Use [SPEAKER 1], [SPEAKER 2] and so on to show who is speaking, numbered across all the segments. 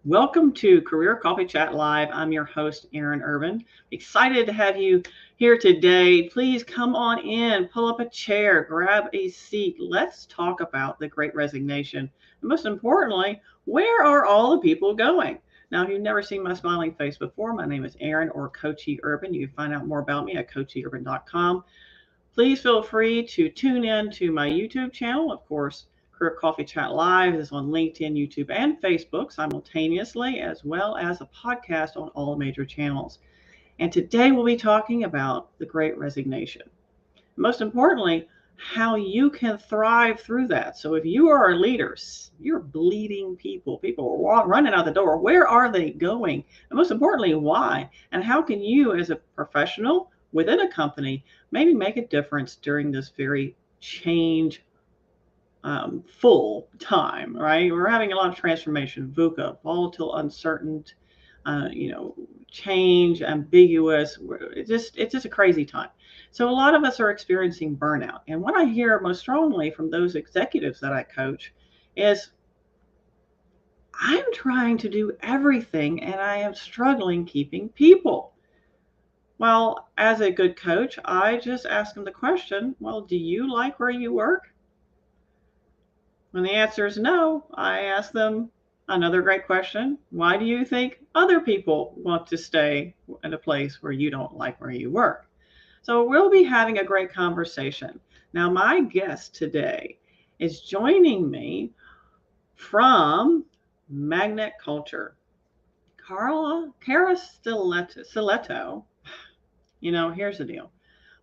[SPEAKER 1] Welcome to Career Coffee Chat Live. I'm your host, Erin Urban. Excited to have you here today. Please come on in, pull up a chair, grab a seat. Let's talk about the Great Resignation. And most importantly, where are all the people going? Now, if you've never seen my smiling face before, my name is Erin or Coachy Urban. You can find out more about me at coachyurban.com. Please feel free to tune in to my YouTube channel. Of course, Career Coffee Chat Live is on LinkedIn, YouTube, and Facebook simultaneously, as well as a podcast on all major channels. And today we'll be talking about the Great Resignation. Most importantly, how you can thrive through that. So if you are a leader, you're bleeding people are running out the door. Where are they going? And most importantly, why? And how can you, as a professional within a company, maybe make a difference during this very change full time, right? We're having a lot of transformation, VUCA, volatile, uncertain, change, ambiguous. It's just a crazy time. So a lot of us are experiencing burnout. And what I hear most strongly from those executives that I coach is I'm trying to do everything and I am struggling keeping people. Well, as a good coach, I just ask them the question, well, do you like where you work? When the answer is no, I ask them another great question. Why do you think other people want to stay in a place where you don't like where you work? So we'll be having a great conversation. Now, my guest today is joining me from Magnet Culture. Cara Silletto. Here's the deal.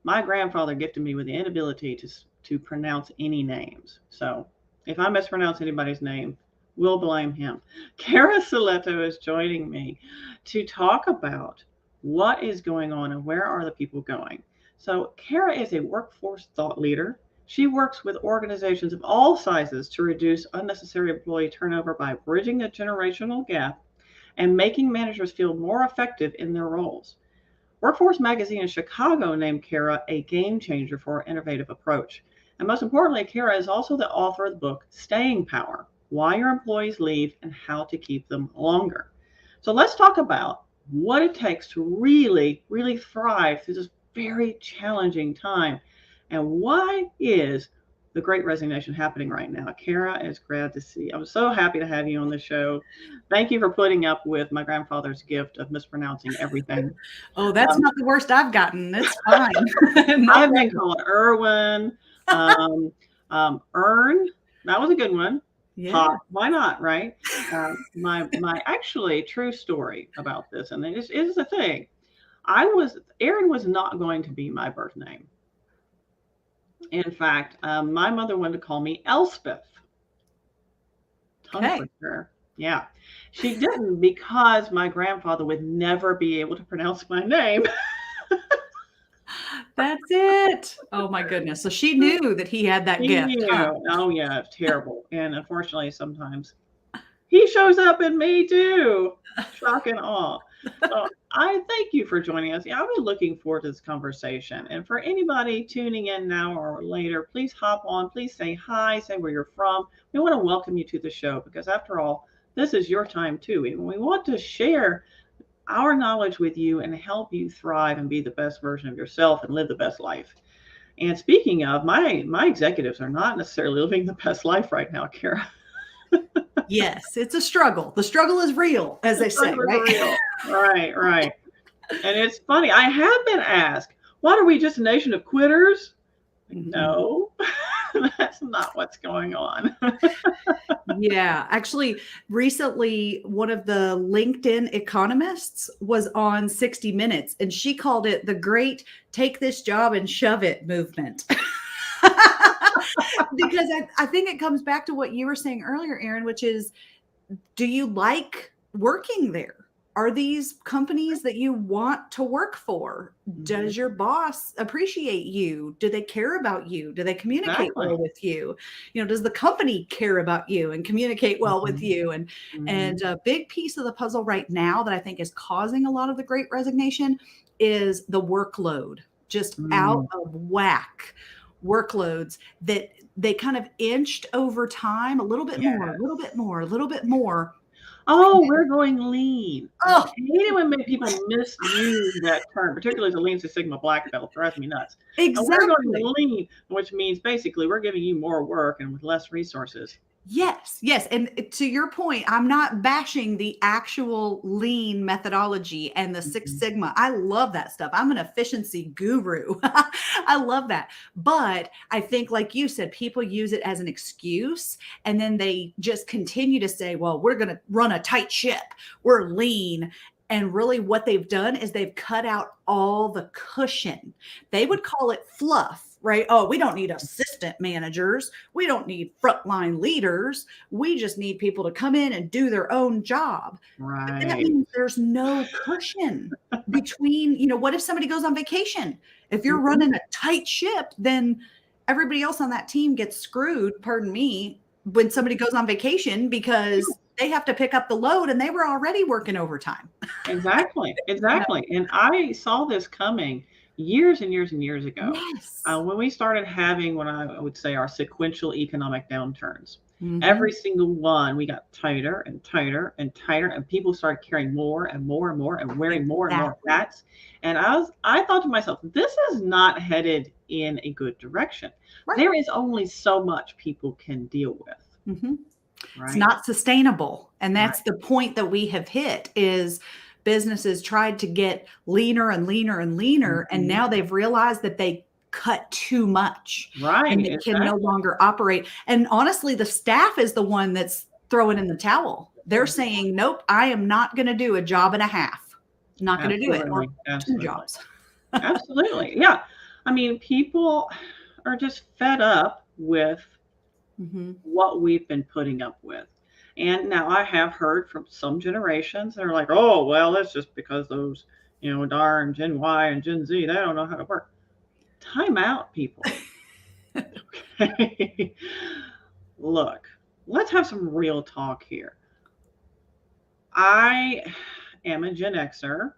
[SPEAKER 1] My grandfather gifted me with the inability to pronounce any names. So if I mispronounce anybody's name, we'll blame him. Cara Silletto is joining me to talk about what is going on and where are the people going. So Cara is a workforce thought leader. She works with organizations of all sizes to reduce unnecessary employee turnover by bridging the generational gap and making managers feel more effective in their roles. Workforce Magazine in Chicago named Cara a game changer for her innovative approach. And most importantly, Cara is also the author of the book, Staying Power, Why Your Employees Leave and How to Keep Them Longer. So let's talk about what it takes to really, really thrive through this very challenging time. And why is the Great Resignation happening right now? Cara, it's glad to see you. I'm so happy to have you on the show. Thank you for putting up with my grandfather's gift of mispronouncing everything.
[SPEAKER 2] Oh, that's not the worst I've gotten. It's fine.
[SPEAKER 1] I've been called Irwin, Earn. That was a good one.
[SPEAKER 2] Yeah.
[SPEAKER 1] Hot. Why not, right? My actually true story about this, and it is the thing. Erin was not going to be my birth name. In fact, my mother wanted to call me Elspeth. Tongue twister. Yeah. She didn't because my grandfather would never be able to pronounce my name.
[SPEAKER 2] That's it. Oh my goodness. So she knew that he had that gift.
[SPEAKER 1] Huh? Oh yeah, it's terrible. And unfortunately, sometimes he shows up in me too. Shock and awe. So I thank you for joining us. I've been looking forward to this conversation. And for anybody tuning in now or later, please hop on. Please say hi, say where you're from. We want to welcome you to the show because after all, this is your time too. And we want to share our knowledge with you and help you thrive and be the best version of yourself and live the best life. And speaking of, my executives are not necessarily living the best life right now, Cara.
[SPEAKER 2] Yes, it's a struggle. The struggle is real, as they say, right?
[SPEAKER 1] Right. And it's funny. I have been asked, what, are we just a nation of quitters? No, that's not what's going on.
[SPEAKER 2] Yeah. Actually, recently, one of the LinkedIn economists was on 60 Minutes, and she called it the great take this job and shove it movement. Because I think it comes back to what you were saying earlier, Erin, which is, do you like working there? Are these companies that you want to work for? Does your boss appreciate you? Do they care about you? Do they communicate well with you? Does the company care about you and communicate well with you? And a big piece of the puzzle right now that I think is causing a lot of the Great Resignation is the workload, just out of whack workloads that they kind of inched over time, a little bit more, a little bit more, a little bit more.
[SPEAKER 1] Oh, we're going lean. I
[SPEAKER 2] Oh,
[SPEAKER 1] hate it when people misuse that term, particularly as a Lean Six Sigma black belt. Drives me nuts. And we're
[SPEAKER 2] exactly.
[SPEAKER 1] going lean, which means basically we're giving you more work and with less resources.
[SPEAKER 2] Yes, yes. And to your point, I'm not bashing the actual lean methodology and the Six
[SPEAKER 1] Mhm.
[SPEAKER 2] Sigma. I love that stuff. I'm an efficiency guru. I love that. But I think, like you said, people use it as an excuse and then they just continue to say, well, we're going to run a tight ship, we're lean. And really, what they've done is they've cut out all the cushion. They would call it fluff, right? Oh, we don't need assistant managers. We don't need frontline leaders. We just need people to come in and do their own job. But that
[SPEAKER 1] Right.
[SPEAKER 2] means there's no cushion between, what if somebody goes on vacation? If you're
[SPEAKER 1] Mhm.
[SPEAKER 2] running a tight ship, then everybody else on that team gets screwed, pardon me, when somebody goes on vacation because they have to pick up the load and they were already working overtime.
[SPEAKER 1] Exactly,
[SPEAKER 2] No.
[SPEAKER 1] exactly. And I saw this coming years and years and years ago
[SPEAKER 2] Yes.
[SPEAKER 1] when we started having what I would say our sequential economic downturns.
[SPEAKER 2] Hmm.
[SPEAKER 1] Every single one, we got tighter and tighter and tighter, and people started carrying more and more and more and wearing more and more
[SPEAKER 2] Exactly.
[SPEAKER 1] hats. And I thought to myself, this is not headed in a good direction.
[SPEAKER 2] Right.
[SPEAKER 1] There is only so much people can deal with,
[SPEAKER 2] Hmm. It's
[SPEAKER 1] right?
[SPEAKER 2] not sustainable. And
[SPEAKER 1] Right.
[SPEAKER 2] that's the point that we have hit is businesses tried to get leaner and leaner and leaner. And
[SPEAKER 1] Mhm.
[SPEAKER 2] now they've realized that they cut too much and
[SPEAKER 1] Right,
[SPEAKER 2] they can no
[SPEAKER 1] exactly.
[SPEAKER 2] longer operate. And honestly, the staff is the one that's throwing in the towel. They're saying, nope, I am not going to do a job and a half. Not going to do it. Or
[SPEAKER 1] Absolutely,
[SPEAKER 2] two
[SPEAKER 1] absolutely.
[SPEAKER 2] jobs.
[SPEAKER 1] Absolutely. Yeah. I mean, people are just fed up with
[SPEAKER 2] Hmm.
[SPEAKER 1] what we've been putting up with. And now I have heard from some generations that are like, oh, well, that's just because those, darn Gen Y and Gen Z, they don't know how to work. Time out, people. Okay. Look, let's have some real talk here. I am a Gen Xer.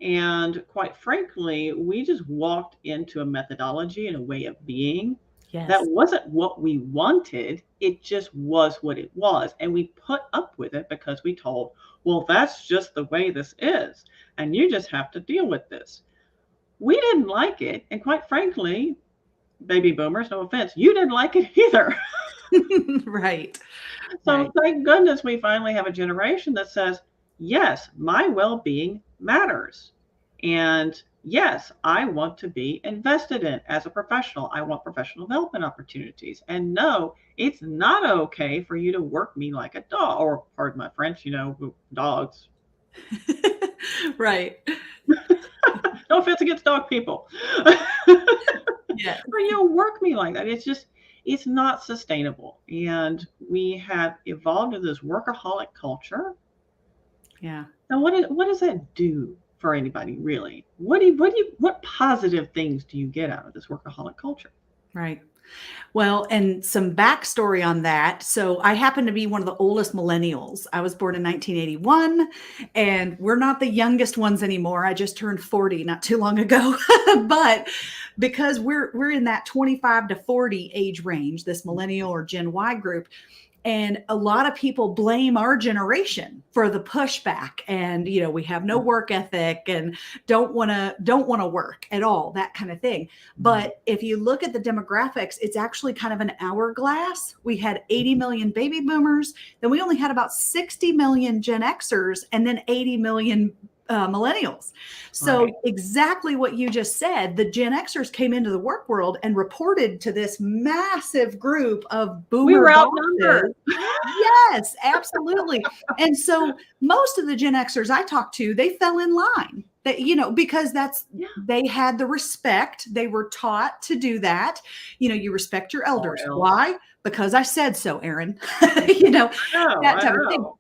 [SPEAKER 1] And quite frankly, we just walked into a methodology and a way of being that
[SPEAKER 2] Yes.
[SPEAKER 1] wasn't what we wanted. It just was what it was. And we put up with it because we told, well, that's just the way this is. And you just have to deal with this. We didn't like it. And quite frankly, baby boomers, no offense, you didn't like it either.
[SPEAKER 2] Right.
[SPEAKER 1] So
[SPEAKER 2] Right.
[SPEAKER 1] thank goodness we finally have a generation that says, yes, my well being matters. And yes, I want to be invested in as a professional. I want professional development opportunities. And no, it's not okay for you to work me like a dog, or pardon my French, dogs.
[SPEAKER 2] Right.
[SPEAKER 1] No offense against dog people.
[SPEAKER 2] Yeah.
[SPEAKER 1] Or work me like that. It's not sustainable. And we have evolved into this workaholic culture.
[SPEAKER 2] Yeah.
[SPEAKER 1] Now, what does that do for anybody really? What positive things do you get out of this workaholic culture?
[SPEAKER 2] Right. Well, and some backstory on that. So I happen to be one of the oldest millennials. I was born in 1981, and we're not the youngest ones anymore. I just turned 40 not too long ago. But because we're in that 25 to 40 age range, this millennial or Gen Y group, and a lot of people blame our generation for the pushback and we have no work ethic and don't want to work at all, that kind of thing. But if you look at the demographics, it's actually kind of an hourglass. We had 80 million baby boomers, then we only had about 60 million Gen Xers, and then 80 million millennials. So
[SPEAKER 1] Right.
[SPEAKER 2] exactly what you just said, the Gen Xers came into the work world and reported to this massive group of
[SPEAKER 1] We
[SPEAKER 2] boomer
[SPEAKER 1] were
[SPEAKER 2] bosses.
[SPEAKER 1] outnumbered.
[SPEAKER 2] Yes, absolutely. And so most of the Gen Xers I talked to, they fell in line. That because
[SPEAKER 1] Yeah.
[SPEAKER 2] they had the respect. They were taught to do that. You respect your
[SPEAKER 1] Or
[SPEAKER 2] elders.
[SPEAKER 1] else.
[SPEAKER 2] Why? Because I said so, Aaron.
[SPEAKER 1] I
[SPEAKER 2] That type of thing.
[SPEAKER 1] know.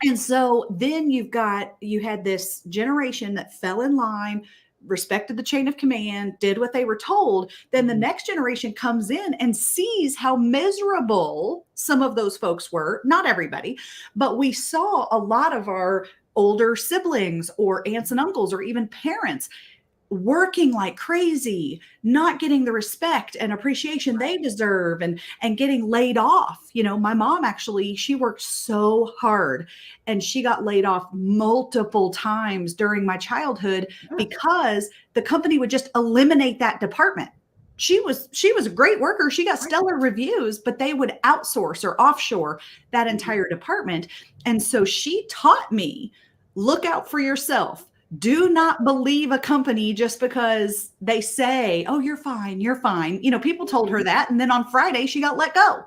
[SPEAKER 2] And so then you had this generation that fell in line, respected the chain of command, did what they were told. Then the
[SPEAKER 1] Mhm.
[SPEAKER 2] next generation comes in and sees how miserable some of those folks were. Not everybody, but we saw a lot of our older siblings or aunts and uncles or even parents working like crazy, not getting the respect and appreciation they deserve, and getting laid off. My mom actually, she worked so hard and she got laid off multiple times during my childhood because the company would just eliminate that department. She was a great worker. She got stellar reviews, but they would outsource or offshore that entire department. And so she taught me, look out for yourself. Do not believe a company just because they say, oh, you're fine, you're fine. People told her that. And then on Friday, she got let go.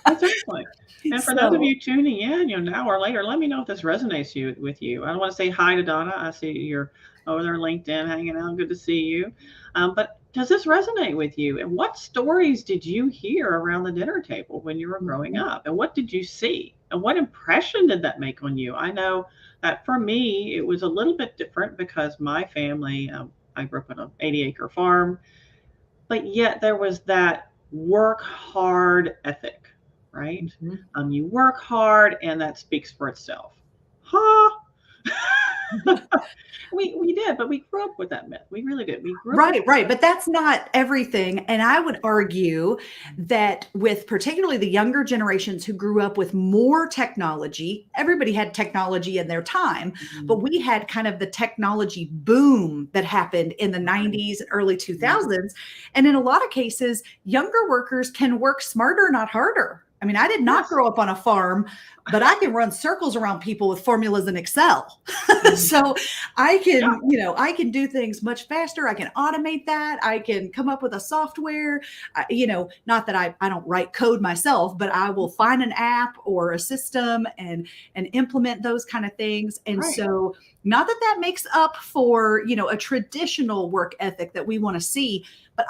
[SPEAKER 1] Exactly. And for those of you tuning in, an hour later, let me know if this resonates with you. I don't want to say hi to Donna. I see you're over there on LinkedIn hanging out. Good to see you. But does this resonate with you? And what stories did you hear around the dinner table when you were growing up? And what did you see? And what impression did that make on you? I know that for me, it was a little bit different because my family, I grew up on an 80-acre farm, but yet there was that work hard ethic, right? You work hard and that speaks for itself. Huh? We did, but we grew up with that myth. We really did. We grew up
[SPEAKER 2] Right. But that's not everything. And I would argue that with particularly the younger generations who grew up with more technology, everybody had technology in their time, but we had kind of the technology boom that happened in the 90s and early 2000s. And in a lot of cases, younger workers can work smarter, not harder. I mean, I did not grow up on a farm, but I can run circles around people with formulas in Excel. So I can, I can do things much faster. I can automate that. I can come up with a software, not that I don't write code myself, but I will find an app or a system and implement those kind of things. And so not that makes up for, a traditional work ethic that we want to see, but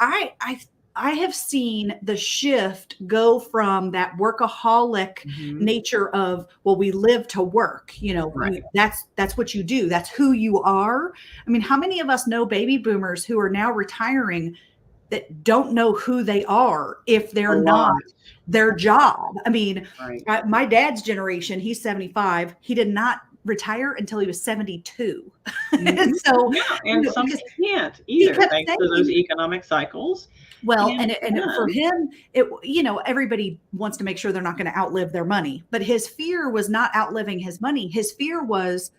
[SPEAKER 2] I have seen the shift go from that workaholic nature of, well, we live to work, that's what you do. That's who you are. I mean, how many of us know baby boomers who are now retiring that don't know who they are if they're not their job? I mean, my dad's generation, he's 75. He did not retire until he was 72. And so,
[SPEAKER 1] and some can't either, thanks to those economic cycles.
[SPEAKER 2] Well, and for him, everybody wants to make sure they're not going to outlive their money, but his fear was not outliving his money. His fear was,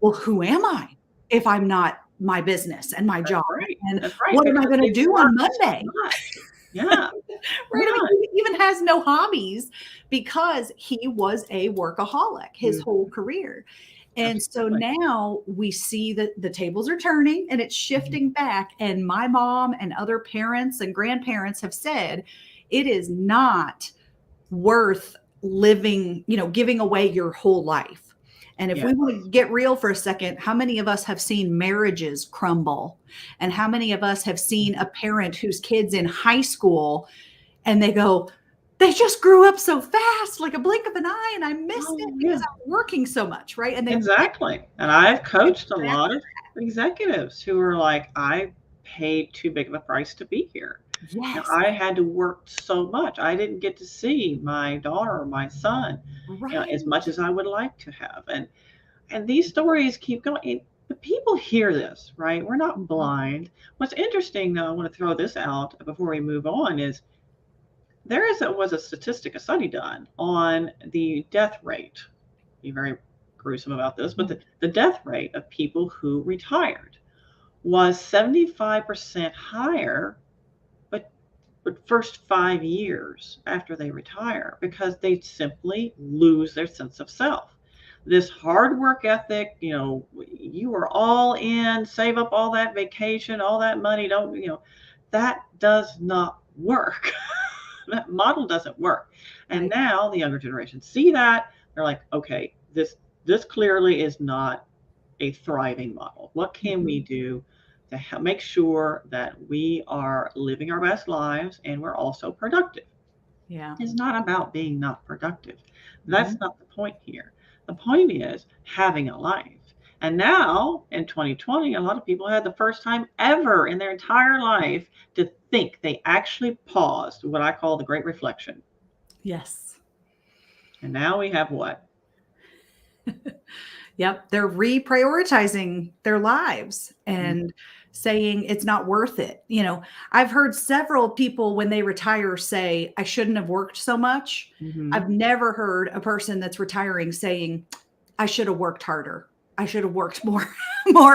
[SPEAKER 2] well, who am I if I'm not my business and my job? And what am I going to do on Monday?
[SPEAKER 1] Yeah.
[SPEAKER 2] I mean, he even has no hobbies because he was a workaholic his whole career. And so now we see that the tables are turning and it's shifting back. And my mom and other parents and grandparents have said it is not worth living, giving away your whole life. And if we want to get real for a second, how many of us have seen marriages crumble? And how many of us have seen a parent whose kid's in high school and they go, they just grew up so fast, like a blink of an eye, and I missed it because I'm working so much, right? And
[SPEAKER 1] exactly. And I've coached a lot of executives who are like, I paid too big of a price to be here. Yes. I had to work so much. I didn't get to see my daughter or my son as much as I would like to have. And these stories keep going. The people hear this, right? We're not blind. What's interesting, though, I want to throw this out before we move on, is was a study done on the death rate. Be very gruesome about this, but the death rate of people who retired was 75% higher, but first 5 years after they retire, because they simply lose their sense of self. This hard work ethic, you are all in, save up all that vacation, all that money, that does not work. That model doesn't work. And now the younger generation see that. They're like, okay, this clearly is not a thriving model. What can we do to make sure that we are living our best lives and we're also productive?
[SPEAKER 2] Yeah.
[SPEAKER 1] It's not about being not productive. That's not the point here. The point is having a life. And now in 2020, a lot of people had the first time ever in their entire life to think. They actually paused, what I call the Great Reflection.
[SPEAKER 2] Yes.
[SPEAKER 1] And now we have what?
[SPEAKER 2] Yep. They're reprioritizing their lives. And saying it's not worth it. I've heard several people when they retire say, I shouldn't have worked so much. I've never heard a person that's retiring saying, I should have worked harder. I should have worked more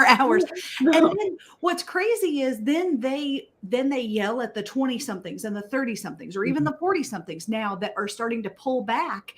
[SPEAKER 2] hours.
[SPEAKER 1] No.
[SPEAKER 2] And then what's crazy is then they yell at the 20 somethings and the 30 somethings or even the 40 somethings now that are starting to pull back,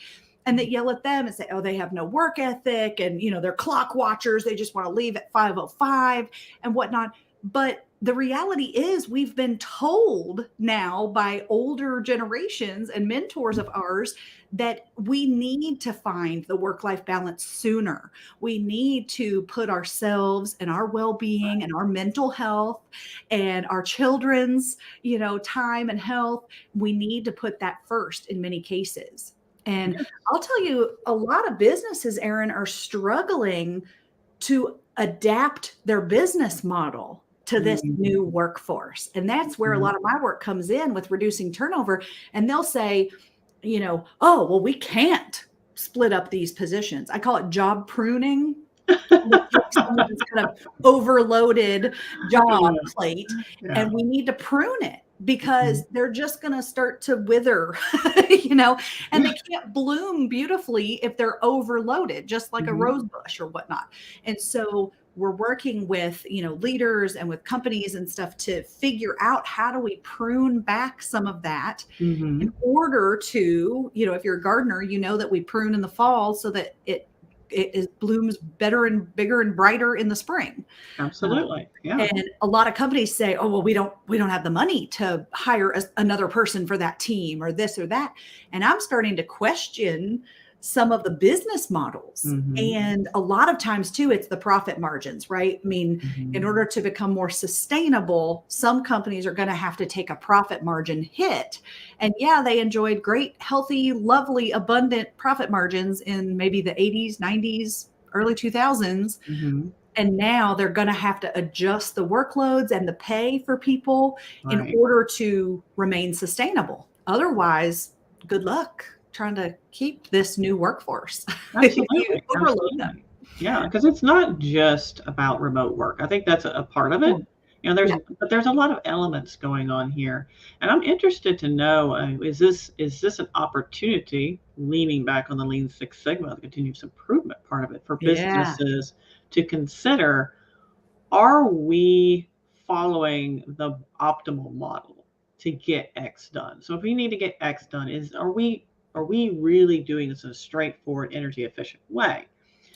[SPEAKER 2] and they yell at them and say, oh, they have no work ethic and they're clock watchers. They just want to leave at 5:05 and whatnot. But the reality is we've been told now by older generations and mentors of ours that we need to find the work-life balance sooner. We need to put ourselves and our well-being and our mental health and our children's, time and health. We need to put that first in many cases. And I'll tell you, a lot of businesses, Erin, are struggling to adapt their business model to this new workforce. And that's where a lot of my work comes in with reducing turnover. And they'll say, oh, well, we can't split up these positions. I call it job pruning. Someone that's kind of overloaded job plate, and we need to prune it because they're just going to start to wither, and they can't bloom beautifully if they're overloaded, just like a rose bush or whatnot. And so we're working with, leaders and with companies and stuff to figure out how do we prune back some of that in order to, if you're a gardener, that we prune in the fall so that it blooms better and bigger and brighter in the spring.
[SPEAKER 1] Absolutely. Yeah.
[SPEAKER 2] And a lot of companies say, oh, well, we don't have the money to hire another person for that team or this or that. And I'm starting to question some of the business models. And a lot of times too, it's the profit margins, right? I mean, in order to become more sustainable, some companies are going to have to take a profit margin hit. And yeah, they enjoyed great, healthy, lovely, abundant profit margins in maybe the 80s, 90s, early 2000s. And now they're going to have to adjust the workloads and the pay for people in order to remain sustainable. Otherwise, good luck trying to keep this new workforce.
[SPEAKER 1] Absolutely. Absolutely. Yeah, because it's not just about remote work. I think that's a part of it. But there's a lot of elements going on here, and I'm interested to know: is this an opportunity, leaning back on the Lean Six Sigma, the continuous improvement part of it, for businesses to consider? Are we following the optimal model to get X done? So if we need to get X done, are we really doing this in a straightforward, energy efficient way?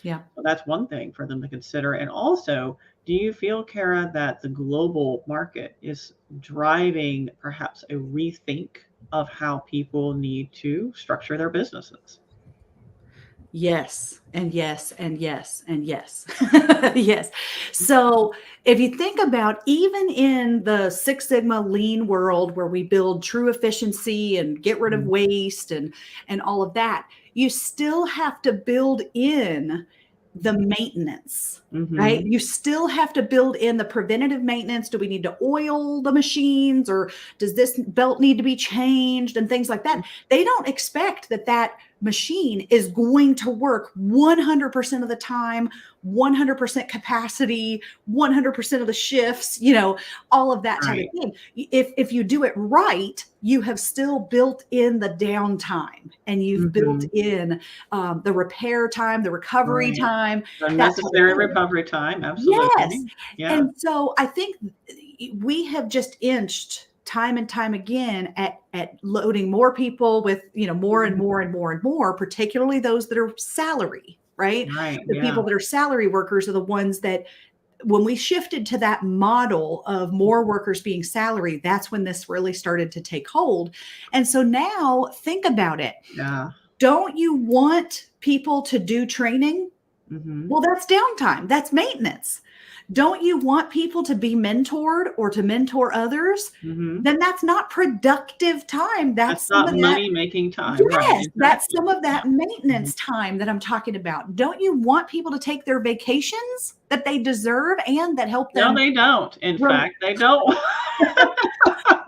[SPEAKER 2] Yeah.
[SPEAKER 1] So that's one thing for them to consider. And also, do you feel, Cara, that the global market is driving perhaps a rethink of how people need to structure their businesses?
[SPEAKER 2] Yes, and yes, and yes, and yes. Yes. So if you think about even in the Six Sigma lean world where we build true efficiency and get rid of waste and all of that, you still have to build in the maintenance, right? You still have to build in the preventative maintenance. Do we need to oil the machines, or does this belt need to be changed and things like that? They don't expect that machine is going to work 100% of the time, 100% capacity, 100% of the shifts, all of that type of thing. If you do it right, you have still built in the downtime, and you've built in the repair time, the recovery time.
[SPEAKER 1] The necessary recovery time. Absolutely.
[SPEAKER 2] Yes.
[SPEAKER 1] Yeah.
[SPEAKER 2] And so I think we have just inched time and time again at loading more people with, more and more and more and more, particularly those that are salary, right? The people that are salary workers are the ones that, when we shifted to that model of more workers being salary, that's when this really started to take hold. And so now think about it.
[SPEAKER 1] Yeah.
[SPEAKER 2] Don't you want people to do training? Well, that's downtime. That's maintenance. Don't you want people to be mentored or to mentor others? Then that's not productive time. That's
[SPEAKER 1] not money-making time.
[SPEAKER 2] Yes,
[SPEAKER 1] right, exactly.
[SPEAKER 2] That's some of that maintenance time that I'm talking about. Don't you want people to take their vacations that they deserve and that help them?
[SPEAKER 1] No, they don't. In fact, they don't.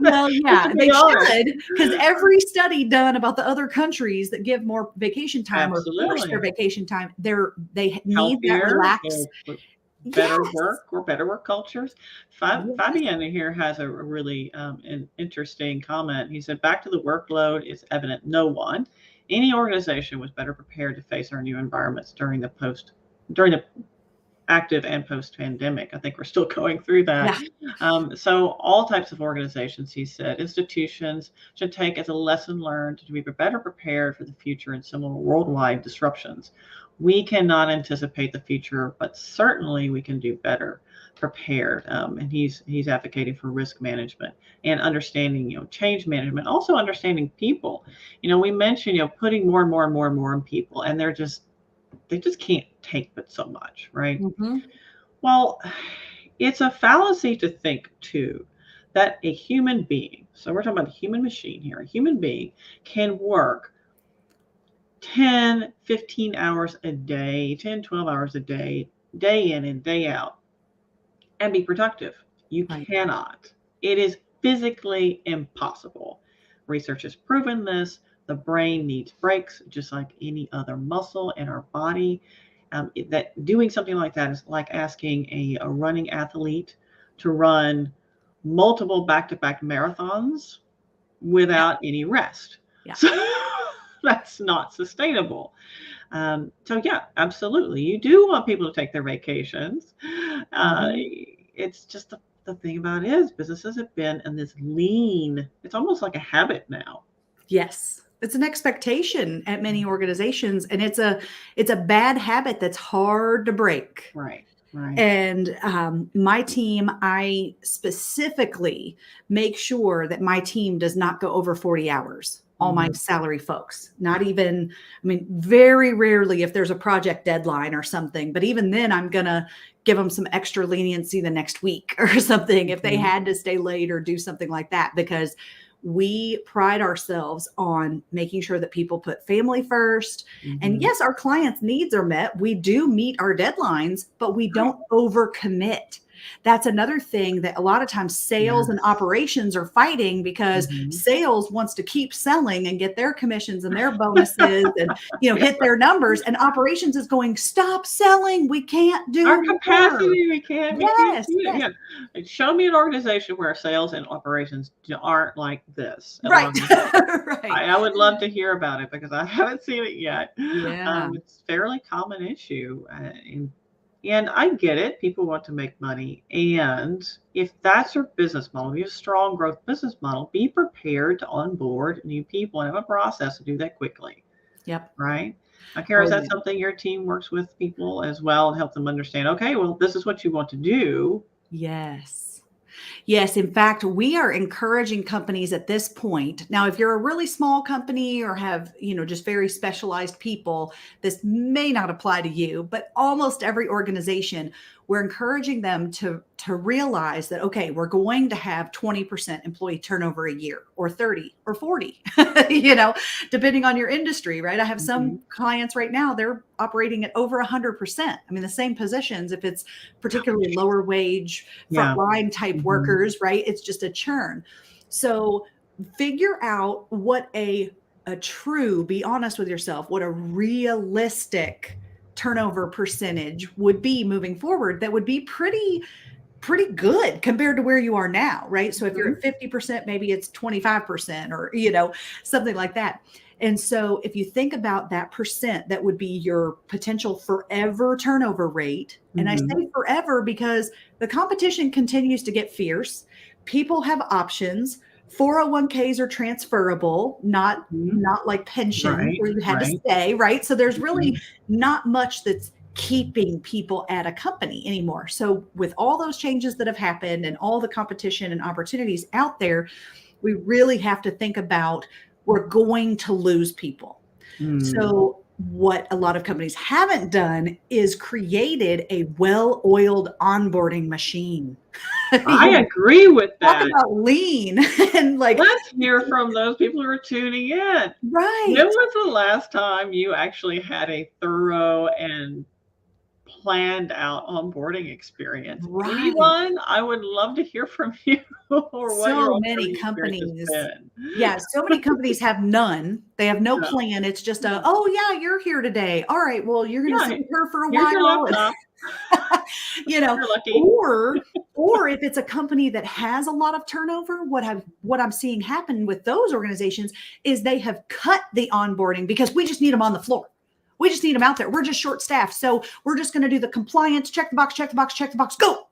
[SPEAKER 2] Well, yeah, they should, because every study done about the other countries that give more vacation time or force their vacation time, they need that relaxed.
[SPEAKER 1] better
[SPEAKER 2] Yes.
[SPEAKER 1] work or better work cultures.
[SPEAKER 2] Yes.
[SPEAKER 1] Fabian here has a really an interesting comment. He said, "Back to the workload is evident. No one, any organization was better prepared to face our new environments during the active and post pandemic. I think we're still going through that.
[SPEAKER 2] Yeah.
[SPEAKER 1] So, all types of organizations, he said, institutions should take as a lesson learned to be better prepared for the future and similar worldwide disruptions. We cannot anticipate the future, but certainly we can do better prepared. And he's advocating for risk management and understanding, change management, also understanding people. We mentioned, putting more and more and more and more in people, and they just can't take but so much, right?
[SPEAKER 2] Mhm.
[SPEAKER 1] Well, it's a fallacy to think too that a human being, so we're talking about a human machine here, a human being can work 10, 15 hours a day, 10, 12 hours a day in and day out, and be productive. You
[SPEAKER 2] Right.
[SPEAKER 1] cannot. It is physically impossible. Research has proven this. The brain needs breaks just like any other muscle in our body. That doing something like that is like asking a running athlete to run multiple back-to-back marathons
[SPEAKER 2] Yeah.
[SPEAKER 1] without any rest.
[SPEAKER 2] Yeah.
[SPEAKER 1] So that's not sustainable. So yeah, absolutely. You do want people to take their vacations.
[SPEAKER 2] Mhm.
[SPEAKER 1] It's just the thing about it is businesses have been in this lean, it's almost like a habit now.
[SPEAKER 2] Yes. It's an expectation at many organizations, and it's a bad habit that's hard to break.
[SPEAKER 1] Right, right.
[SPEAKER 2] And my team, I specifically make sure that my team does not go over 40 hours. All my
[SPEAKER 1] Mhm.
[SPEAKER 2] salary folks, not even, I mean, very rarely if there's a project deadline or something, but even then, I'm going to give them some extra leniency the next week or something if they
[SPEAKER 1] Mhm.
[SPEAKER 2] had to stay late or do something like that, because we pride ourselves on making sure that people put family first. And
[SPEAKER 1] Mhm.
[SPEAKER 2] yes, our clients' needs are met. We do meet our deadlines, but we
[SPEAKER 1] Right.
[SPEAKER 2] don't overcommit. That's another thing that a lot of times sales and
[SPEAKER 1] Yes.
[SPEAKER 2] operations are fighting, because
[SPEAKER 1] Mhm.
[SPEAKER 2] sales wants to keep selling and get their commissions and their bonuses and
[SPEAKER 1] Yeah.
[SPEAKER 2] hit their numbers, and operations is going, stop selling, we can't
[SPEAKER 1] Our
[SPEAKER 2] do more.
[SPEAKER 1] capacity, we can't
[SPEAKER 2] Yes,
[SPEAKER 1] do it.
[SPEAKER 2] yes,
[SPEAKER 1] Yeah. And show me an organization where sales and operations aren't like this
[SPEAKER 2] right.
[SPEAKER 1] along the way.
[SPEAKER 2] Right.
[SPEAKER 1] I would love to hear about it because I haven't seen it yet.
[SPEAKER 2] Yeah.
[SPEAKER 1] It's a fairly common issue, and I get it. People want to make money, and if that's your business model, you have a strong growth business model, be prepared to onboard new people and have a process to do that quickly,
[SPEAKER 2] Yep.
[SPEAKER 1] right? Kara, is
[SPEAKER 2] Oh
[SPEAKER 1] that
[SPEAKER 2] yeah.
[SPEAKER 1] something your team works with people as well and help them understand? Okay, well, this is what you want to do.
[SPEAKER 2] Yes. Yes, in fact, we are encouraging companies at this point. Now, if you're a really small company or have, just very specialized people, this may not apply to you, but almost every organization, we're encouraging them to realize that, okay, we're going to have 20% employee turnover a year, or 30 or 40, depending on your industry, right? I have some
[SPEAKER 1] Mhm.
[SPEAKER 2] clients right now, they're operating at over 100%. I mean, the same positions, if it's particularly lower wage,
[SPEAKER 1] Yeah.
[SPEAKER 2] frontline type
[SPEAKER 1] Mhm.
[SPEAKER 2] workers, right? It's just a churn. So figure out what a true, be honest with yourself, what a realistic turnover percentage would be moving forward that would be pretty good compared to where you are now, right? So if you're
[SPEAKER 1] Mhm.
[SPEAKER 2] at 50%, maybe it's 25%, or something like that. And so if you think about that percent, that would be your potential forever turnover rate. And I
[SPEAKER 1] Mhm.
[SPEAKER 2] say forever because the competition continues to get fierce. People have options. 401ks are transferable,
[SPEAKER 1] Mhm.
[SPEAKER 2] not like pensions
[SPEAKER 1] Right.
[SPEAKER 2] where you had to
[SPEAKER 1] Right.
[SPEAKER 2] stay, right? So there's really
[SPEAKER 1] Mhm.
[SPEAKER 2] not much that's keeping people at a company anymore. So with all those changes that have happened and all the competition and opportunities out there, we really have to think about, we're going to lose people.
[SPEAKER 1] Mm.
[SPEAKER 2] So what a lot of companies haven't done is created a well-oiled onboarding machine.
[SPEAKER 1] I agree with
[SPEAKER 2] Talk
[SPEAKER 1] that.
[SPEAKER 2] about lean and like,
[SPEAKER 1] Let's hear from those people who are tuning in. When
[SPEAKER 2] right.
[SPEAKER 1] was the last time you actually had a thorough and planned out onboarding experience.
[SPEAKER 2] Right.
[SPEAKER 1] Anyone? I would love to hear from you or what your
[SPEAKER 2] So many
[SPEAKER 1] onboarding experience has
[SPEAKER 2] companies.
[SPEAKER 1] been.
[SPEAKER 2] Yeah, so many companies have none. They have no
[SPEAKER 1] Yeah.
[SPEAKER 2] plan. It's just
[SPEAKER 1] Yeah.
[SPEAKER 2] oh yeah, you're here today. All right, well, you're going to
[SPEAKER 1] Yeah.
[SPEAKER 2] sit with her for a
[SPEAKER 1] Here's your
[SPEAKER 2] while.
[SPEAKER 1] laptop.
[SPEAKER 2] You know,
[SPEAKER 1] You're lucky.
[SPEAKER 2] or if it's a company that has a lot of turnover, what I'm seeing happen with those organizations is they have cut the onboarding because we just need them on the floor. We just need them out there. We're just short staffed. So we're just going to do the compliance, check the box, check the box, check the box, go.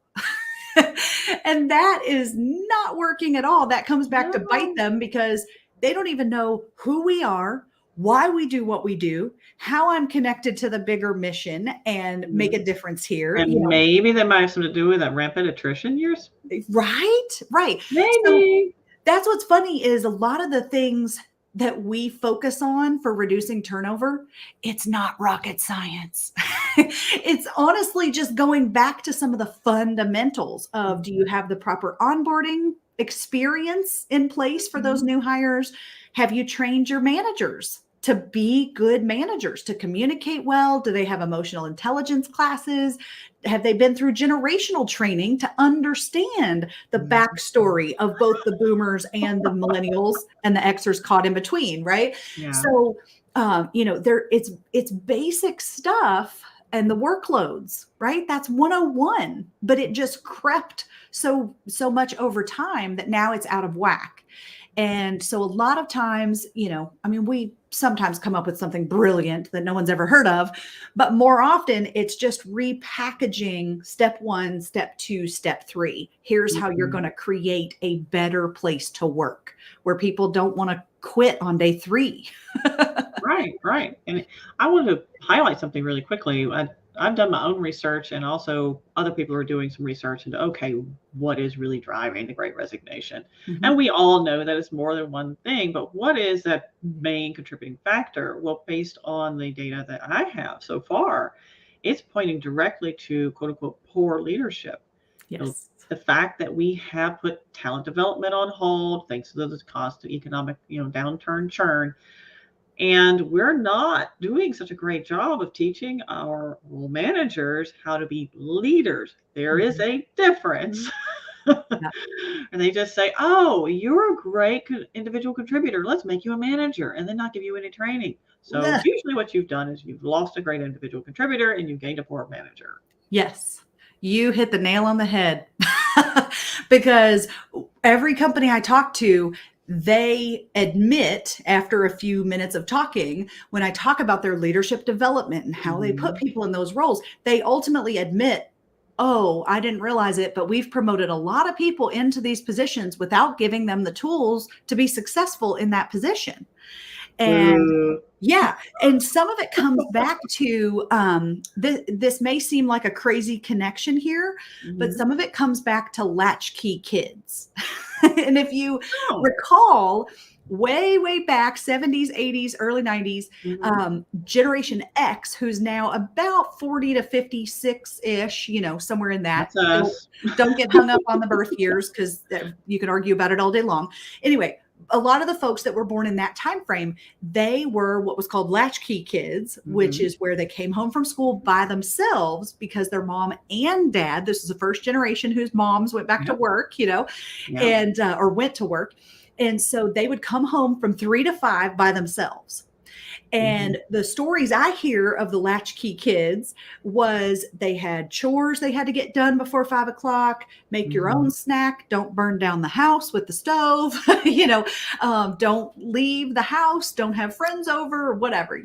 [SPEAKER 2] And that is not working at all. That comes back to bite them because they don't even know who we are, why we do what we do, how I'm connected to the bigger mission and make a difference here.
[SPEAKER 1] And maybe that might have something to do with that rampant attrition years.
[SPEAKER 2] Right.
[SPEAKER 1] Maybe.
[SPEAKER 2] So that's what's funny is a lot of the things that we focus on for reducing turnover, it's not rocket science. It's honestly just going back to some of the fundamentals of, do you have the proper onboarding experience in place for those new hires? Have you trained your managers to be good managers, to communicate well? Do they have emotional intelligence classes? Have they been through generational training to understand the backstory of both the boomers and the millennials and the Xers caught in between, right?
[SPEAKER 1] Yeah.
[SPEAKER 2] So, it's basic stuff and the workloads, right? That's 101, but it just crept so much over time that now it's out of whack. And so a lot of times, we sometimes come up with something brilliant that no one's ever heard of, but more often it's just repackaging step 1, step 2, step 3. Here's how you're going to create a better place to work where people don't want to quit on day 3.
[SPEAKER 1] Right. And I want to highlight something really quickly. I've done my own research, and also other people are doing some research into, okay, what is really driving the Great Resignation? And we all know that it's more than one thing, but what is that main contributing factor? Well, based on the data that I have so far, it's pointing directly to quote unquote poor leadership.
[SPEAKER 2] Yes.
[SPEAKER 1] The fact that we have put talent development on hold thanks to the cost of economic, downturn churn. And we're not doing such a great job of teaching our managers how to be leaders. There is a difference. And they just say, oh, you're a great individual contributor. Let's make you a manager, and then not give you any training. So usually what you've done is you've lost a great individual contributor and you've gained a poor manager.
[SPEAKER 2] Yes, you hit the nail on the head. Because every company I talk to, they admit after a few minutes of talking, when I talk about their leadership development and how they put people in those roles, they ultimately admit, oh, I didn't realize it, but we've promoted a lot of people into these positions without giving them the tools to be successful in that position. And and some of it comes back to this may seem like a crazy connection here, but some of it comes back to latchkey kids. And if you recall, way back 70s, 80s, early 90s, Generation X, who's now about 40 to 56-ish, somewhere in that. Don't get hung up on the birth years because you can argue about it all day long. Anyway, a lot of the folks that were born in that time frame, they were what was called latchkey kids, which is where they came home from school by themselves because their mom and dad, this is the first generation whose moms went back to work, and or went to work. And so they would come home from 3 to 5 by themselves. And the stories I hear of the latchkey kids was they had chores they had to get done before 5 o'clock, make your own snack, don't burn down the house with the stove, don't leave the house, don't have friends over or whatever,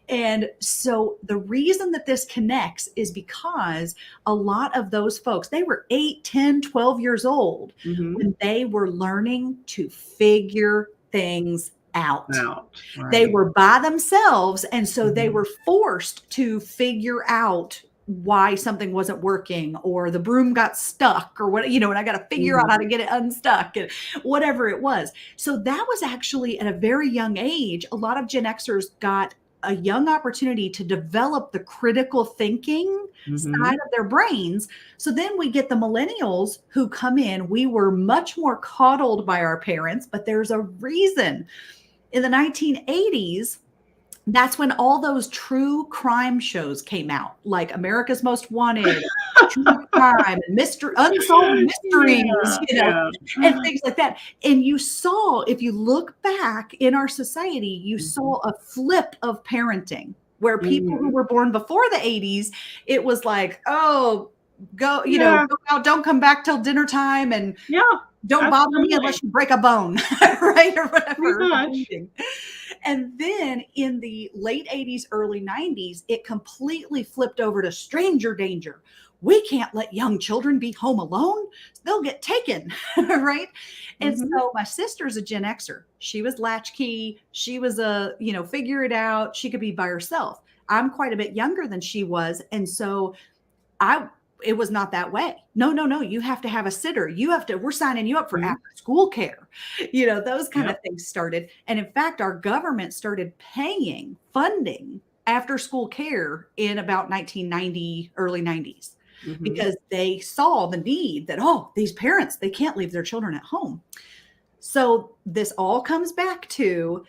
[SPEAKER 2] And so the reason that this connects is because a lot of those folks, they were 8, 10, 12 years old when they were learning to figure things out.
[SPEAKER 1] Right.
[SPEAKER 2] They were by themselves. And so they were forced to figure out why something wasn't working or the broom got stuck or what, and I got to figure out how to get it unstuck and whatever it was. So that was actually at a very young age. A lot of Gen Xers got a young opportunity to develop the critical thinking side of their brains. So then we get the millennials who come in. We were much more coddled by our parents, but there's a reason. In the 1980s, that's when all those true crime shows came out, like America's Most Wanted, True Crime, and Unsolved Mysteries,
[SPEAKER 1] Yeah, yeah.
[SPEAKER 2] and things like that. And you saw, if you look back in our society, you
[SPEAKER 1] Mhm.
[SPEAKER 2] saw a flip of parenting where people who
[SPEAKER 1] Mhm.
[SPEAKER 2] were born before the 80s, it was like, oh, go,
[SPEAKER 1] Yeah,
[SPEAKER 2] go out, don't come back till dinner time, and
[SPEAKER 1] yeah,
[SPEAKER 2] don't bother me
[SPEAKER 1] absolutely.
[SPEAKER 2] unless you break a bone, right? Or
[SPEAKER 1] Pretty
[SPEAKER 2] whatever, the
[SPEAKER 1] much.
[SPEAKER 2] bleeding. And then in the late 80s, early 90s, it completely flipped over to stranger danger. We can't let young children be home alone. They'll get taken, right? And
[SPEAKER 1] Mhm.
[SPEAKER 2] so my sister's a Gen Xer. She was latchkey. She was figure it out. She could be by herself. I'm quite a bit younger than she was. And so I it was not that way. No, no, no. You have to have a sitter. We're signing you up for
[SPEAKER 1] Mhm.
[SPEAKER 2] after school care. Those kind of
[SPEAKER 1] Yep.
[SPEAKER 2] things started. And in fact, our government started funding after school care in about 1990, early 90s,
[SPEAKER 1] Mhm.
[SPEAKER 2] because they saw the need that, oh, these parents, they can't leave their children at home. So this all comes back to,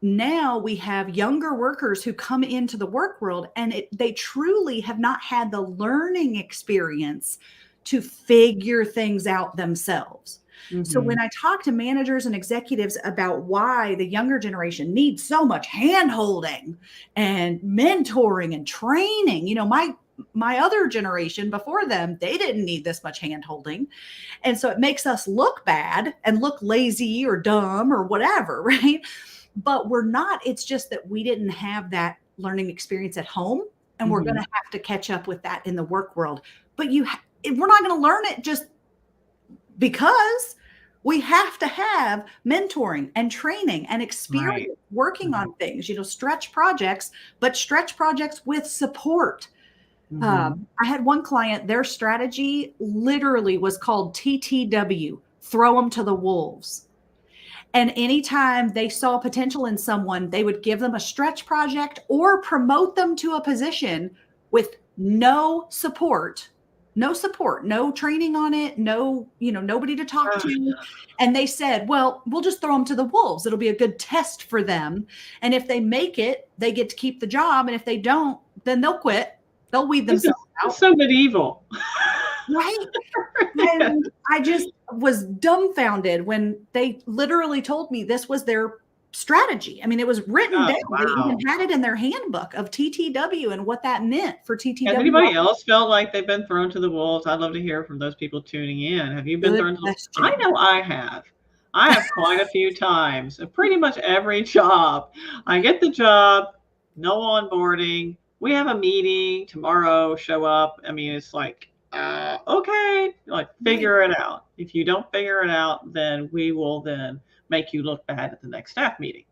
[SPEAKER 2] now we have younger workers who come into the work world, and they truly have not had the learning experience to figure things out themselves. So when
[SPEAKER 1] Mhm.
[SPEAKER 2] I talk to managers and executives about why the younger generation needs so much hand holding and mentoring and training, my other generation before them, they didn't need this much hand holding. And so it makes us look bad and look lazy or dumb or whatever, right? But we're not. It's just that we didn't have that learning experience at home, and we're going
[SPEAKER 1] Mhm.
[SPEAKER 2] to have to catch up with that in the work world. But we're not going to learn it just because. We have to have mentoring and training and
[SPEAKER 1] Right.
[SPEAKER 2] experience working
[SPEAKER 1] Right.
[SPEAKER 2] on things, stretch projects, but stretch projects with support.
[SPEAKER 1] Mhm.
[SPEAKER 2] I had one client, their strategy literally was called TTW, throw them to the wolves. And anytime they saw potential in someone, they would give them a stretch project or promote them to a position with no support, no training on it, nobody to talk
[SPEAKER 1] Ah,
[SPEAKER 2] to. And they said, well, we'll just throw them to the wolves. It'll be a good test for them. And if they make it, they get to keep the job. And if they don't, then they'll quit. They'll weed
[SPEAKER 1] this
[SPEAKER 2] themselves
[SPEAKER 1] is
[SPEAKER 2] out.
[SPEAKER 1] so medieval.
[SPEAKER 2] Right.
[SPEAKER 1] Yeah.
[SPEAKER 2] And I just was dumbfounded when they literally told me this was their strategy. I mean, it was written
[SPEAKER 1] Oh,
[SPEAKER 2] down. They even
[SPEAKER 1] wow.
[SPEAKER 2] had it in their handbook of TTW and what that meant for
[SPEAKER 1] Has
[SPEAKER 2] TTW.
[SPEAKER 1] anybody else felt like they've been thrown to the wolves? I'd love to hear from those people tuning in. Have you been
[SPEAKER 2] Good
[SPEAKER 1] thrown to I
[SPEAKER 2] question.
[SPEAKER 1] know I have. I have quite a few times. Pretty much every job. I get the job, no onboarding. We have a meeting tomorrow, show up. I mean, it's like, okay, like
[SPEAKER 2] Right.
[SPEAKER 1] figure it out. If you don't figure it out, then we will then make you look bad at the next staff meeting.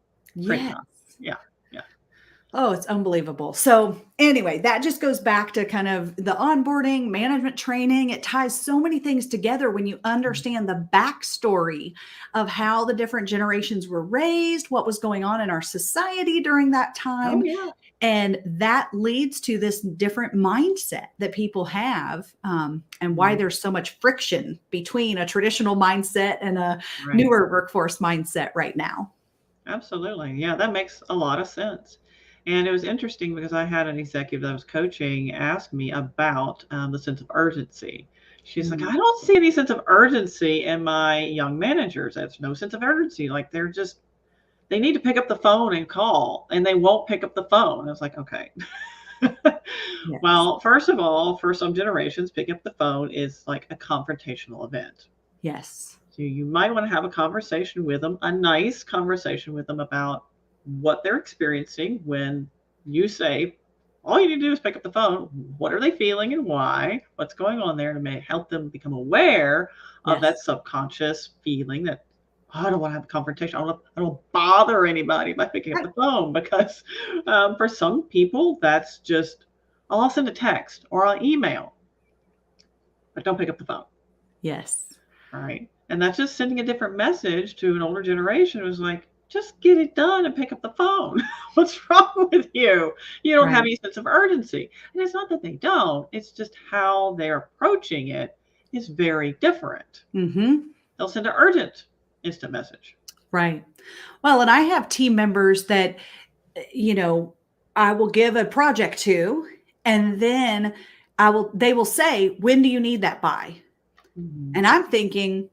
[SPEAKER 1] Pretty
[SPEAKER 2] Yes.
[SPEAKER 1] much. Yeah. Yeah.
[SPEAKER 2] Oh, it's unbelievable. So, anyway, that just goes back to kind of the onboarding, management training. It ties so many things together when you understand the backstory of how the different generations were raised, what was going on in our society during that
[SPEAKER 1] Oh
[SPEAKER 2] time.
[SPEAKER 1] yeah.
[SPEAKER 2] And that leads to this different mindset that people have, and why
[SPEAKER 1] Mhm.
[SPEAKER 2] there's so much friction between a traditional mindset and a
[SPEAKER 1] Right.
[SPEAKER 2] newer workforce mindset right now.
[SPEAKER 1] Absolutely. Yeah, that makes a lot of sense. And it was interesting because I had an executive that I was coaching ask me about the sense of urgency. She's like,
[SPEAKER 2] Mm.
[SPEAKER 1] I don't see any sense of urgency in my young managers. There's no sense of urgency. Like they need to pick up the phone and call, and they won't pick up the phone. I was like, okay.
[SPEAKER 2] Yes.
[SPEAKER 1] Well, first of all, for some generations, picking up the phone is like a confrontational event.
[SPEAKER 2] Yes.
[SPEAKER 1] So you might want to have a conversation with them, a nice conversation with them about what they're experiencing when you say, all you need to do is pick up the phone. What are they feeling and why? What's going on there to help them become aware of that
[SPEAKER 2] Yes.
[SPEAKER 1] subconscious feeling that, "Oh, I don't want to have a confrontation. I don't bother anybody by picking up
[SPEAKER 2] Right.
[SPEAKER 1] the phone because for some people, that's just, I'll send a text or I'll email, but don't pick up the phone.
[SPEAKER 2] Yes.
[SPEAKER 1] Right. And that's just sending a different message to an older generation. It was like, just get it done and pick up the phone. What's wrong with you? You don't have
[SPEAKER 2] Right.
[SPEAKER 1] any sense of urgency. And it's not that they don't, it's just how they're approaching it is very different.
[SPEAKER 2] Hmm.
[SPEAKER 1] They'll send an urgent instant message.
[SPEAKER 2] Right. Well, and I have team members that you know, I will give a project to, and then they will say, when do you need that by?
[SPEAKER 1] Mhm.
[SPEAKER 2] And I'm thinking,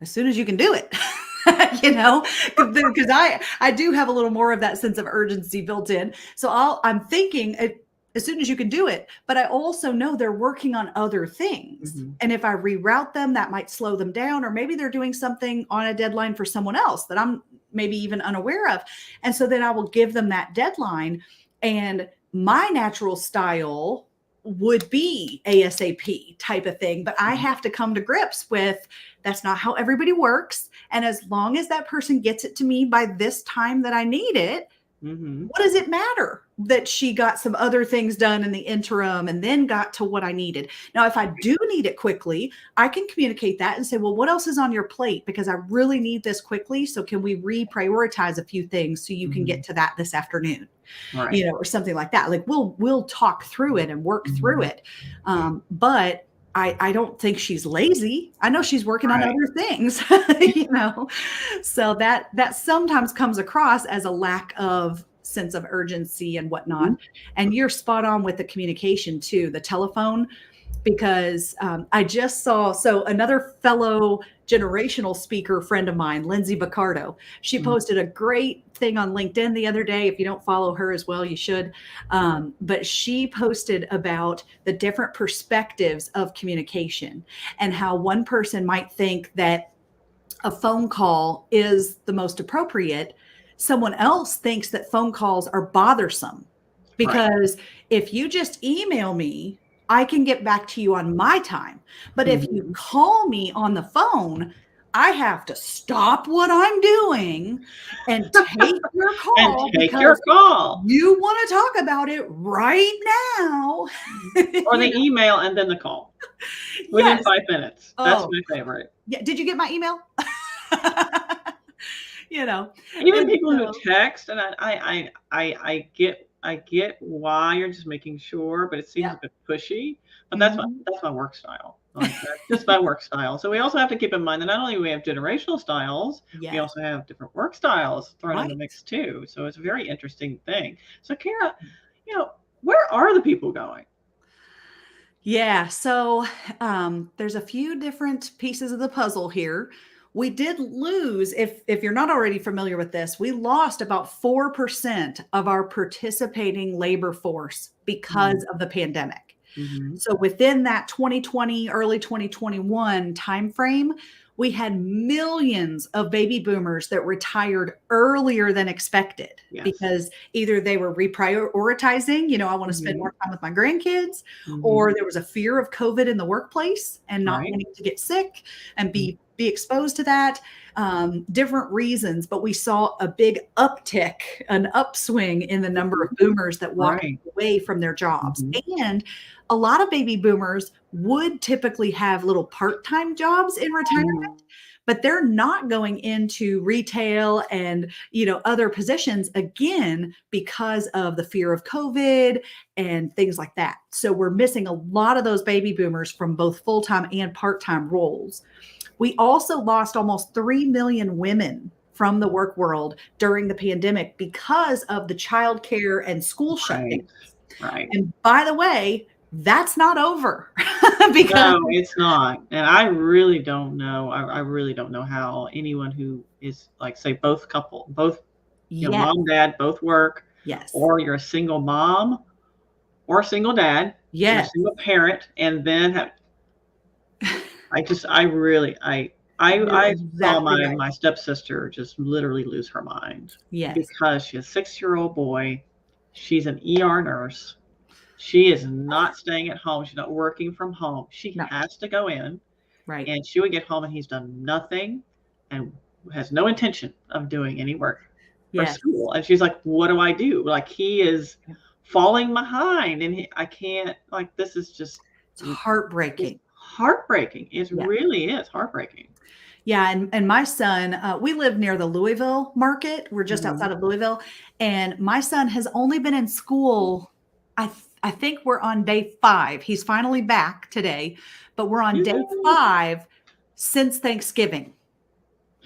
[SPEAKER 2] as soon as you can do it. You know, because I do have a little more of that sense of urgency built in. So I'm thinking as soon as you can do it, but I also know they're working on other things.
[SPEAKER 1] Mhm.
[SPEAKER 2] And if I reroute them, that might slow them down, or maybe they're doing something on a deadline for someone else that I'm maybe even unaware of. And so then I will give them that deadline. And my natural style would be ASAP type of thing, but I have to come to grips with that's not how everybody works. And as long as that person gets it to me by this time that I need it,
[SPEAKER 1] Mhm.
[SPEAKER 2] what does it matter that she got some other things done in the interim and then got to what I needed? Now, if I do need it quickly, I can communicate that and say, well, what else is on your plate? Because I really need this quickly. So can we reprioritize a few things so you can
[SPEAKER 1] Mhm.
[SPEAKER 2] get to that this afternoon?
[SPEAKER 1] Right.
[SPEAKER 2] Or something like that. Like we'll talk through it and work through
[SPEAKER 1] Mhm.
[SPEAKER 2] it. But I don't think she's lazy. I know she's working on
[SPEAKER 1] Right.
[SPEAKER 2] other things, So that sometimes comes across as a lack of sense of urgency and whatnot.
[SPEAKER 1] Mhm.
[SPEAKER 2] And you're spot on with the communication too, the telephone, because I just saw another fellow generational speaker friend of mine, Lindsay Baccardo. She
[SPEAKER 1] Mhm.
[SPEAKER 2] posted a great thing on LinkedIn the other day. If you don't follow her as well, you should. But she posted about the different perspectives of communication and how one person might think that a phone call is the most appropriate. Someone else thinks that phone calls are bothersome
[SPEAKER 1] Right.
[SPEAKER 2] because if you just email me, I can get back to you on my time. But if you
[SPEAKER 1] Mhm.
[SPEAKER 2] call me on the phone, I have to stop what I'm doing and take your
[SPEAKER 1] And
[SPEAKER 2] call
[SPEAKER 1] take your
[SPEAKER 2] because
[SPEAKER 1] call.
[SPEAKER 2] you want to talk about it right now.
[SPEAKER 1] Or the email and then the call within
[SPEAKER 2] Yes.
[SPEAKER 1] 5 minutes. That's
[SPEAKER 2] Oh,
[SPEAKER 1] my favorite.
[SPEAKER 2] yeah. Did you get my email? you know,
[SPEAKER 1] Even
[SPEAKER 2] and
[SPEAKER 1] people who
[SPEAKER 2] so
[SPEAKER 1] text, and I get why you're just making sure, but it seems
[SPEAKER 2] yeah.
[SPEAKER 1] a bit pushy. But that's my
[SPEAKER 2] Mhm.
[SPEAKER 1] that's my work style. Like that's just my work style. So we also have to keep in mind that not only do we have generational styles, we
[SPEAKER 2] Yes.
[SPEAKER 1] also have different work styles thrown in the
[SPEAKER 2] Right.
[SPEAKER 1] mix too. So it's a very interesting thing. So Kara, you know, where are the people going?
[SPEAKER 2] Yeah. So there's a few different pieces of the puzzle here. We did lose, if you're not already familiar with this, we lost about 4% of our participating labor force because of the pandemic.
[SPEAKER 1] Mm-hmm.
[SPEAKER 2] So within that 2020, early 2021 timeframe, we had millions of baby boomers that retired earlier than expected
[SPEAKER 1] Yes.
[SPEAKER 2] because either they were reprioritizing, I want to spend
[SPEAKER 1] Mm-hmm.
[SPEAKER 2] more time with my grandkids,
[SPEAKER 1] Mm-hmm.
[SPEAKER 2] or there was a fear of COVID in the workplace and not
[SPEAKER 1] Right.
[SPEAKER 2] wanting to get sick and be exposed to that. Different reasons, but we saw a big uptick, an upswing in the number of
[SPEAKER 1] Mhm.
[SPEAKER 2] boomers that walked
[SPEAKER 1] Right.
[SPEAKER 2] away from their jobs.
[SPEAKER 1] Mhm.
[SPEAKER 2] And a lot of baby boomers would typically have little part-time jobs in
[SPEAKER 1] Mhm.
[SPEAKER 2] retirement, but they're not going into retail and other positions again because of the fear of COVID and things like that. So we're missing a lot of those baby boomers from both full-time and part-time roles. We also lost almost 3 million women from the work world during the pandemic because of the childcare and school shutdowns.
[SPEAKER 1] Right. Right.
[SPEAKER 2] And by the way, that's not over because
[SPEAKER 1] No, it's not, and I really don't know. I really don't know how anyone who is like, say, both,
[SPEAKER 2] yes,
[SPEAKER 1] mom, dad, both work,
[SPEAKER 2] yes,
[SPEAKER 1] or you're a single mom or a single dad, you're a
[SPEAKER 2] yes,
[SPEAKER 1] single parent, and then have I really
[SPEAKER 2] you're
[SPEAKER 1] I saw
[SPEAKER 2] exactly right.
[SPEAKER 1] my stepsister just literally lose her mind
[SPEAKER 2] Yes,
[SPEAKER 1] because she has a 6-year-old boy. She's an ER nurse. She is not staying at home. She's not working from home. She
[SPEAKER 2] no,
[SPEAKER 1] has to go in,
[SPEAKER 2] right.
[SPEAKER 1] and she would get home and he's done nothing and has no intention of doing any work for
[SPEAKER 2] Yes.
[SPEAKER 1] school. And she's like, "What do I do? Like he is falling behind, and I can't. Like this is
[SPEAKER 2] It's
[SPEAKER 1] it's
[SPEAKER 2] heartbreaking.
[SPEAKER 1] heartbreaking. It
[SPEAKER 2] Yeah.
[SPEAKER 1] really is heartbreaking."
[SPEAKER 2] Yeah, and my son, we live near the Louisville market. We're just
[SPEAKER 1] Mhm.
[SPEAKER 2] outside of Louisville, and my son has only been in school. I think we're on day 5. He's finally back today, but we're on day
[SPEAKER 1] Yay.
[SPEAKER 2] 5 since Thanksgiving.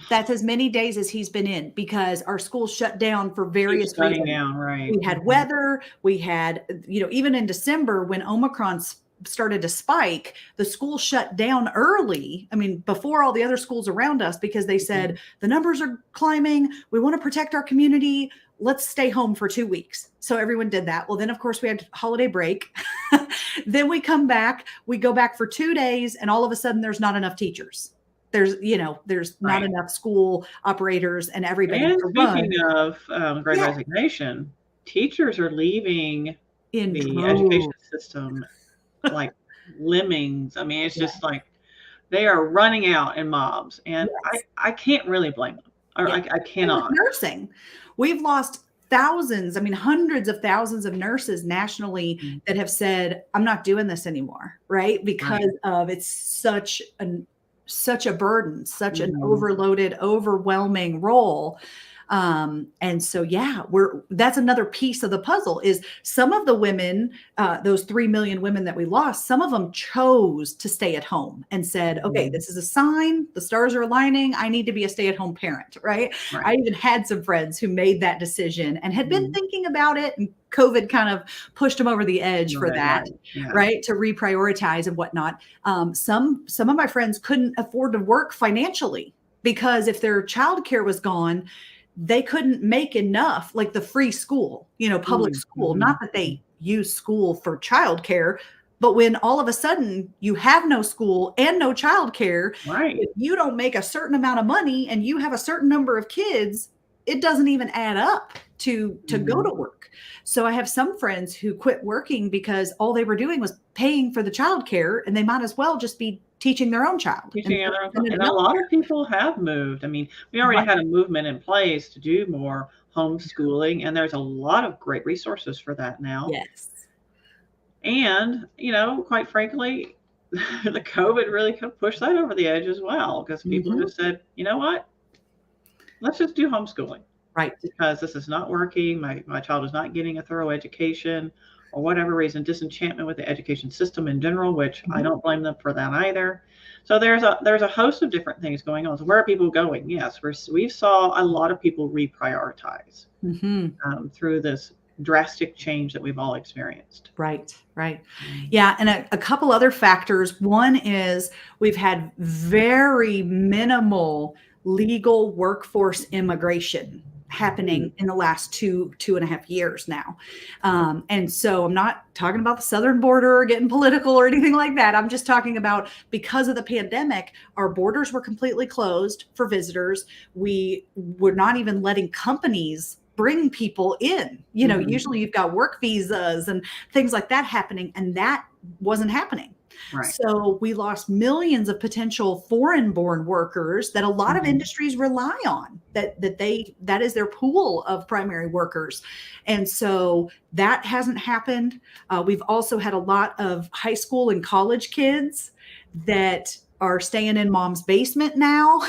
[SPEAKER 2] That's as many days as he's been in, because our school shut down for various
[SPEAKER 1] Shutting
[SPEAKER 2] reasons.
[SPEAKER 1] down, right.
[SPEAKER 2] We had weather, we had, even in December when Omicron started to spike, the school shut down early. I mean, before all the other schools around us, because they said the numbers are climbing. We want to protect our community. Let's stay home for 2 weeks. So everyone did that. Well, then of course we had holiday break. Then we come back, we go back for 2 days, and all of a sudden there's not enough teachers. There's not
[SPEAKER 1] Right.
[SPEAKER 2] enough school operators and everybody
[SPEAKER 1] And
[SPEAKER 2] to
[SPEAKER 1] speaking
[SPEAKER 2] run.
[SPEAKER 1] of Great
[SPEAKER 2] Yeah.
[SPEAKER 1] Resignation, teachers are leaving
[SPEAKER 2] In
[SPEAKER 1] the education
[SPEAKER 2] droves.
[SPEAKER 1] system like lemmings. I mean, it's
[SPEAKER 2] Yeah.
[SPEAKER 1] just like they are running out in mobs, and
[SPEAKER 2] Yes.
[SPEAKER 1] I can't really blame them. Or
[SPEAKER 2] Yeah.
[SPEAKER 1] I
[SPEAKER 2] Same with
[SPEAKER 1] cannot.
[SPEAKER 2] nursing. We've lost thousands, I mean, hundreds of thousands of nurses nationally
[SPEAKER 1] Mm,
[SPEAKER 2] that have said, I'm not doing this anymore, right? Because
[SPEAKER 1] right.
[SPEAKER 2] of it's such a burden, such an
[SPEAKER 1] Mhm.
[SPEAKER 2] overloaded, overwhelming role. And so, yeah, that's another piece of the puzzle is some of the women, those 3 million women that we lost, some of them chose to stay at home and said, okay,
[SPEAKER 1] Mhm.
[SPEAKER 2] this is a sign, the stars are aligning. I need to be a stay-at-home parent, right? I
[SPEAKER 1] Right.
[SPEAKER 2] even had some friends who made that decision and had been
[SPEAKER 1] Mhm.
[SPEAKER 2] thinking about it, and COVID kind of pushed them over the edge for
[SPEAKER 1] Right,
[SPEAKER 2] that,
[SPEAKER 1] right. Yeah.
[SPEAKER 2] right? To reprioritize and whatnot. Some of my friends couldn't afford to work financially because if their childcare was gone, they couldn't make enough, like the free school, public
[SPEAKER 1] Mm,
[SPEAKER 2] school. Not
[SPEAKER 1] mhm.
[SPEAKER 2] that they use school for childcare, but when all of a sudden you have no school and no childcare,
[SPEAKER 1] Right.
[SPEAKER 2] if you don't make a certain amount of money and you have a certain number of kids, it doesn't even add up to go
[SPEAKER 1] Mhm.
[SPEAKER 2] to work. So I have some friends who quit working because all they were doing was paying for the childcare, and they might as well just be teaching their own child and
[SPEAKER 1] Teaching other
[SPEAKER 2] sending
[SPEAKER 1] and
[SPEAKER 2] them
[SPEAKER 1] a lot
[SPEAKER 2] elsewhere.
[SPEAKER 1] of people have moved. I mean, we already
[SPEAKER 2] Right.
[SPEAKER 1] had a movement in place to do more homeschooling, and there's a lot of great resources for that now.
[SPEAKER 2] Yes.
[SPEAKER 1] And, quite frankly, the COVID really kind of pushed that over the edge as well because people
[SPEAKER 2] Mhm.
[SPEAKER 1] just said, you know what? Let's just do homeschooling
[SPEAKER 2] Right.
[SPEAKER 1] because this is not working. My child is not getting a thorough education or whatever reason, disenchantment with the education system in general, which I
[SPEAKER 2] Mhm.
[SPEAKER 1] don't blame them for that either. So there's a host of different things going on. So where are people going? Yes, we saw a lot of people reprioritize
[SPEAKER 2] Mhm.
[SPEAKER 1] through this drastic change that we've all experienced.
[SPEAKER 2] Right, right.
[SPEAKER 1] Mm.
[SPEAKER 2] Yeah, and a couple other factors. One is we've had very minimal legal workforce immigration
[SPEAKER 1] Ooh,
[SPEAKER 2] happening in the last 2.5 years now. And so I'm not talking about the southern border or getting political or anything like that. I'm just talking about because of the pandemic, our borders were completely closed for visitors. We were not even letting companies bring people in.
[SPEAKER 1] mhm,
[SPEAKER 2] Usually you've got work visas and things like that happening, and that wasn't happening.
[SPEAKER 1] right.
[SPEAKER 2] So we lost millions of potential foreign born workers that a lot of
[SPEAKER 1] Mhm,
[SPEAKER 2] industries rely on, that is their pool of primary workers. And so that hasn't happened. We've also had a lot of high school and college kids that are staying in mom's basement now,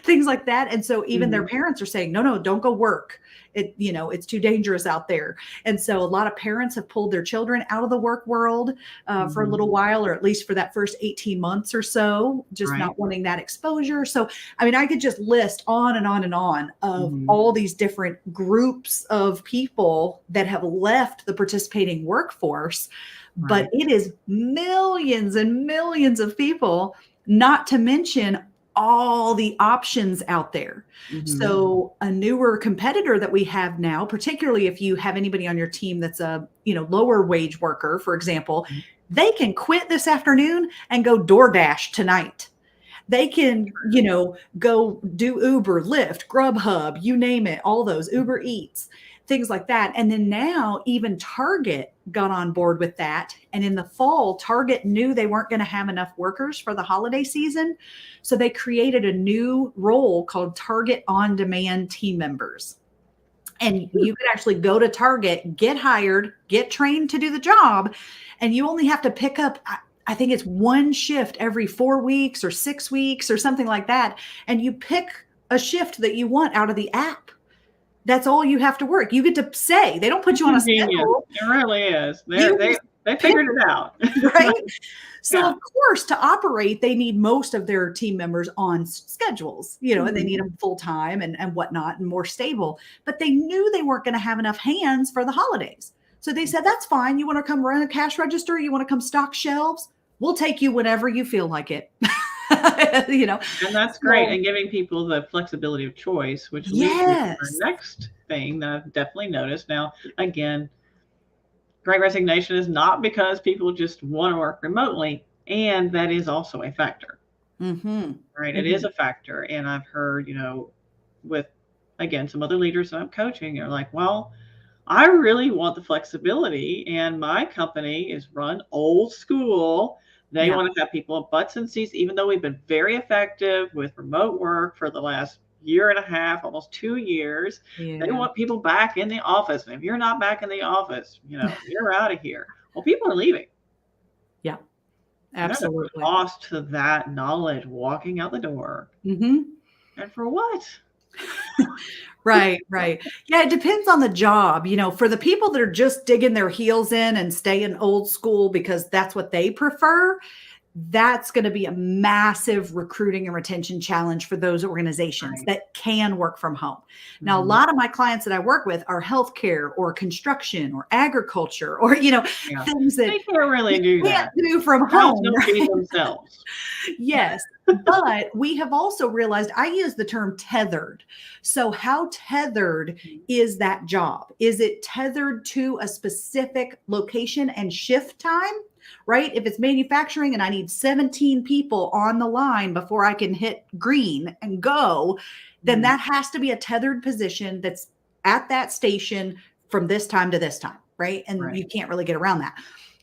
[SPEAKER 2] things like that. And so even their
[SPEAKER 1] mhm,
[SPEAKER 2] parents are saying, no, don't go work. It's too dangerous out there. And so a lot of parents have pulled their children out of the work world for a
[SPEAKER 1] mhm,
[SPEAKER 2] little while, or at least for that first 18 months or so, just
[SPEAKER 1] right.
[SPEAKER 2] not wanting that exposure. So, I mean, I could just list on and on and on of
[SPEAKER 1] Mhm,
[SPEAKER 2] all these different groups of people that have left the participating workforce, but
[SPEAKER 1] right.
[SPEAKER 2] it is millions and millions of people, not to mention all the options out there.
[SPEAKER 1] Mhm,
[SPEAKER 2] So a newer competitor that we have now, particularly if you have anybody on your team that's a, lower wage worker, for example,
[SPEAKER 1] mhm,
[SPEAKER 2] they can quit this afternoon and go DoorDash tonight. They can, go do Uber, Lyft, Grubhub, you name it, all those, Uber Eats, things like that. And then now even Target got on board with that. And in the fall, Target knew they weren't going to have enough workers for the holiday season. So they created a new role called Target On Demand Team Members. And you can actually go to Target, get hired, get trained to do the job, and you only have to pick up, I think it's one shift every 4 weeks or 6 weeks or something like that. And you pick a shift that you want out of the app. That's all you have to work. You get to say, they don't put
[SPEAKER 1] It's
[SPEAKER 2] you on a
[SPEAKER 1] convenient.
[SPEAKER 2] schedule.
[SPEAKER 1] It really is.
[SPEAKER 2] You just
[SPEAKER 1] They figured it out.
[SPEAKER 2] Right? So
[SPEAKER 1] Yeah.
[SPEAKER 2] of course, to operate, they need most of their team members on schedules, and they need them full time and whatnot and more stable. But they knew they weren't going to have enough hands for the holidays. So they said, that's fine. You want to come run a cash register? You want to come stock shelves? We'll take you whenever you feel like it.
[SPEAKER 1] And that's great. And giving people the flexibility of choice, which leads me to our next thing that I've definitely noticed. Now, again, Great Resignation is not because people just want to work remotely, and that is also a factor. Right? It is a factor. And I've heard, with, again, some other leaders that I'm coaching, they're like, well, I really want the flexibility, and my company is run old school. They want to have people in butts and seats, even though we've been very effective with remote work for the last year and a half, almost 2 years. They want people back in the office. And if you're not back in the office, you're out of here. Well, people are leaving.
[SPEAKER 2] Yeah, absolutely.
[SPEAKER 1] There's a cost to that knowledge walking out the door. And for what?
[SPEAKER 2] Right. Yeah, it depends on the job. For the people that are just digging their heels in and staying old school because that's what they prefer, that's going to be a massive recruiting and retention challenge for those organizations that can work from home. Now, a lot of my clients that I work with are healthcare or construction or agriculture or, things that
[SPEAKER 1] they can't really do that.
[SPEAKER 2] Do from home.
[SPEAKER 1] Right? Themselves.
[SPEAKER 2] Yes. But we have also realized, I use the term tethered. So how tethered is that job? Is it tethered to a specific location and shift time? Right? If it's manufacturing and I need 17 people on the line before I can hit green and go, then that has to be a tethered position that's at that station from this time to this time. Right? And you can't really get around that.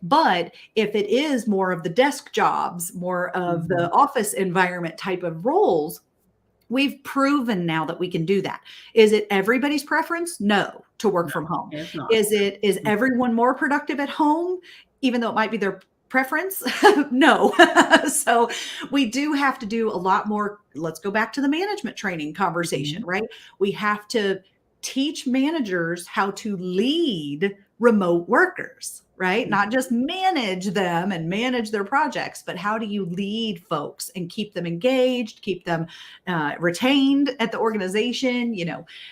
[SPEAKER 2] But if it is more of the desk jobs, more of the office environment type of roles, we've proven now that we can do that. Is it everybody's preference? No, to work from home.
[SPEAKER 1] It's not.
[SPEAKER 2] Is everyone more productive at home, even though it might be their preference? No. So we do have to do a lot more. Let's go back to the management training conversation, right? We have to teach managers how to lead remote workers, right? Not just manage them and manage their projects, but how do you lead folks and keep them engaged, keep them retained at the organization,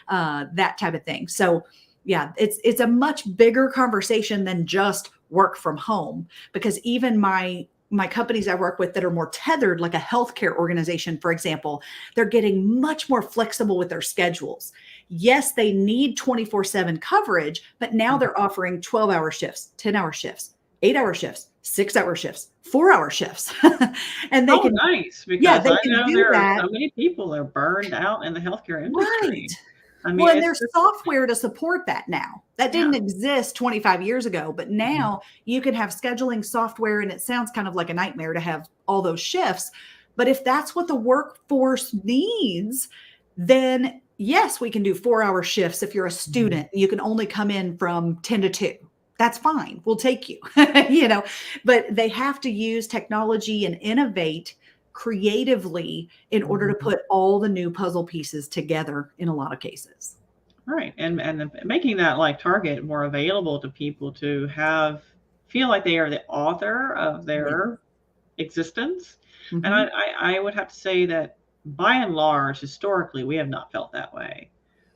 [SPEAKER 2] that type of thing. So yeah, it's a much bigger conversation than just work from home, because even my companies I work with that are more tethered, like a healthcare organization, for example, they're getting much more flexible with their schedules. Yes, they need 24/7 coverage, but now they're offering 12-hour shifts, 10-hour shifts, 8-hour shifts, 6-hour shifts, 4-hour shifts. And they
[SPEAKER 1] nice, because I know there are so many people that are burned out in the healthcare industry.
[SPEAKER 2] Right. I mean, and there's software to support that now. That didn't exist 25 years ago, but now you can have scheduling software, and it sounds kind of like a nightmare to have all those shifts. But if that's what the workforce needs, then yes, we can do 4-hour shifts. If you're a student, you can only come in from 10 to 2. That's fine. We'll take you, but they have to use technology and innovate creatively in order to put all the new puzzle pieces together in a lot of cases.
[SPEAKER 1] Right. And making that like Target more available to people to feel like they are the author of their existence. And I would have to say that by and large, historically, we have not felt that way.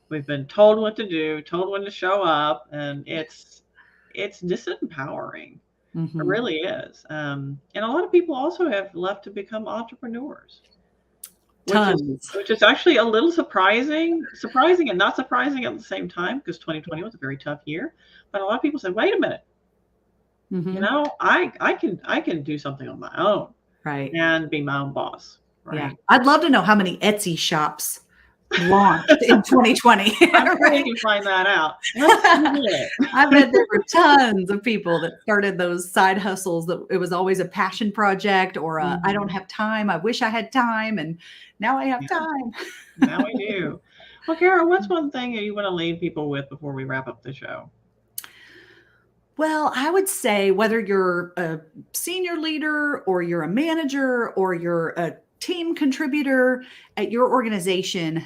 [SPEAKER 1] We've been told what to do, told when to show up, and it's disempowering. It really is. And a lot of people also have left to become entrepreneurs, which is actually a little surprising and not surprising at the same time, because 2020 was a very tough year. But a lot of people said, wait a minute, I can do something on my own,
[SPEAKER 2] right,
[SPEAKER 1] and be my own boss. Right.
[SPEAKER 2] Yeah. I'd love to know how many Etsy shops launched in 2020.
[SPEAKER 1] I'm sure you can find that out.
[SPEAKER 2] I bet there were tons of people that started those side hustles that it was always a passion project or I don't have time. I wish I had time. And now I have time.
[SPEAKER 1] Now we do. Well, Cara, what's one thing that you want to leave people with before we wrap up the show?
[SPEAKER 2] Well, I would say whether you're a senior leader or you're a manager or you're a team contributor at your organization,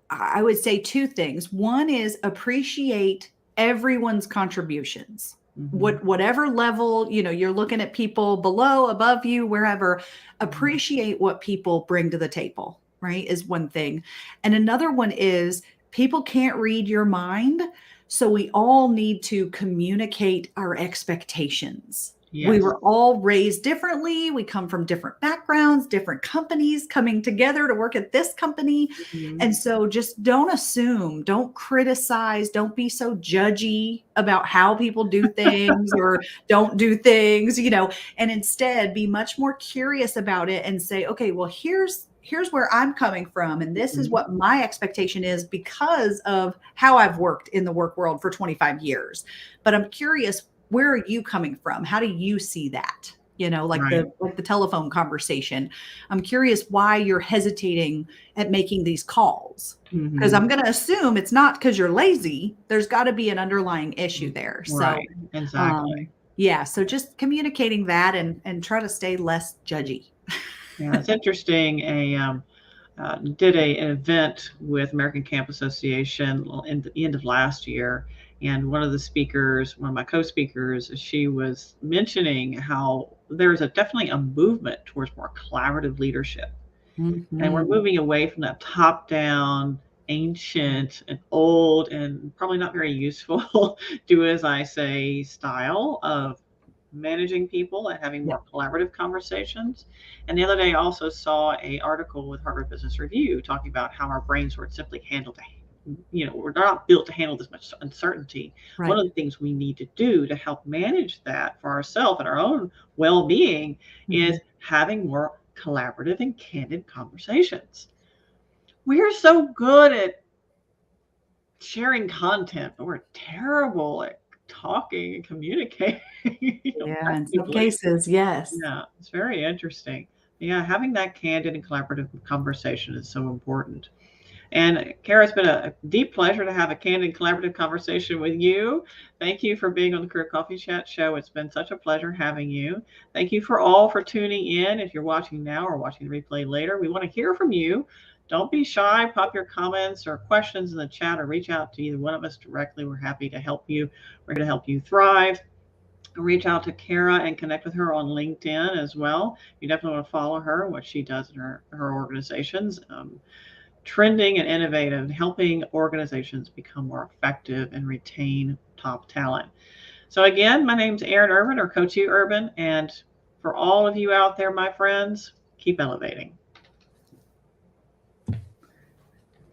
[SPEAKER 2] I would say 2 things. One is appreciate everyone's contributions, whatever level, you're looking at people below, above you, wherever, appreciate what people bring to the table, right? Is one thing. And another one is people can't read your mind. So we all need to communicate our expectations. We
[SPEAKER 1] Yes.
[SPEAKER 2] were all raised differently. We come from different backgrounds, different companies coming together to work at this company.
[SPEAKER 1] Mhm.
[SPEAKER 2] And so just don't assume, don't criticize, don't be so judgy about how people do things or don't do things, and instead be much more curious about it and say, okay, well, here's where I'm coming from. And this is
[SPEAKER 1] Mhm.
[SPEAKER 2] what my expectation is because of how I've worked in the work world for 25 years. But I'm curious, where are you coming from? How do you see that? Like
[SPEAKER 1] Right.
[SPEAKER 2] the telephone conversation. I'm curious why you're hesitating at making these calls. Because
[SPEAKER 1] Mhm.
[SPEAKER 2] I'm going to assume it's not because you're lazy. There's got to be an underlying issue there. So,
[SPEAKER 1] Right. Exactly.
[SPEAKER 2] yeah. So just communicating that and try to stay less judgy.
[SPEAKER 1] Yeah, it's interesting. Did an event with American Camp Association in the end of last year, and one of the speakers, one of my co-speakers, she was mentioning how there's definitely a movement towards more collaborative leadership, and we're
[SPEAKER 2] Mhm.
[SPEAKER 1] moving away from that top-down, ancient and old, and probably not very useful do as I say style of managing people and having
[SPEAKER 2] Yeah.
[SPEAKER 1] more collaborative conversations. And the other day I also saw a article with Harvard Business Review talking about how our brains were simply handled we're not built to handle this much uncertainty. One
[SPEAKER 2] Right.
[SPEAKER 1] of the things we need to do to help manage that for ourselves and our own well-being
[SPEAKER 2] Mhm.
[SPEAKER 1] is having more collaborative and candid conversations. We're so good at sharing content, but we're terrible at talking and communicating
[SPEAKER 2] Yeah. In some
[SPEAKER 1] effectively.
[SPEAKER 2] cases, yes.
[SPEAKER 1] Yeah, it's very interesting. Yeah, having that candid and collaborative conversation is so important. And Kara, it's been a deep pleasure to have a candid and collaborative conversation with you. Thank you for being on the Career Coffee Chat show. It's been such a pleasure having you. Thank you for all for tuning in. If you're watching now or watching the replay later, we want to hear from you. Don't be shy. Pop your comments or questions in the chat or reach out to either one of us directly. We're happy to help you. We're here to help you thrive. Reach out to Cara and connect with her on LinkedIn as well. You definitely want to follow her, what she does in her organizations. Trending and innovative, helping organizations become more effective and retain top talent. So, again, my name's Erin Urban or Coach U Urban. And for all of you out there, my friends, keep elevating.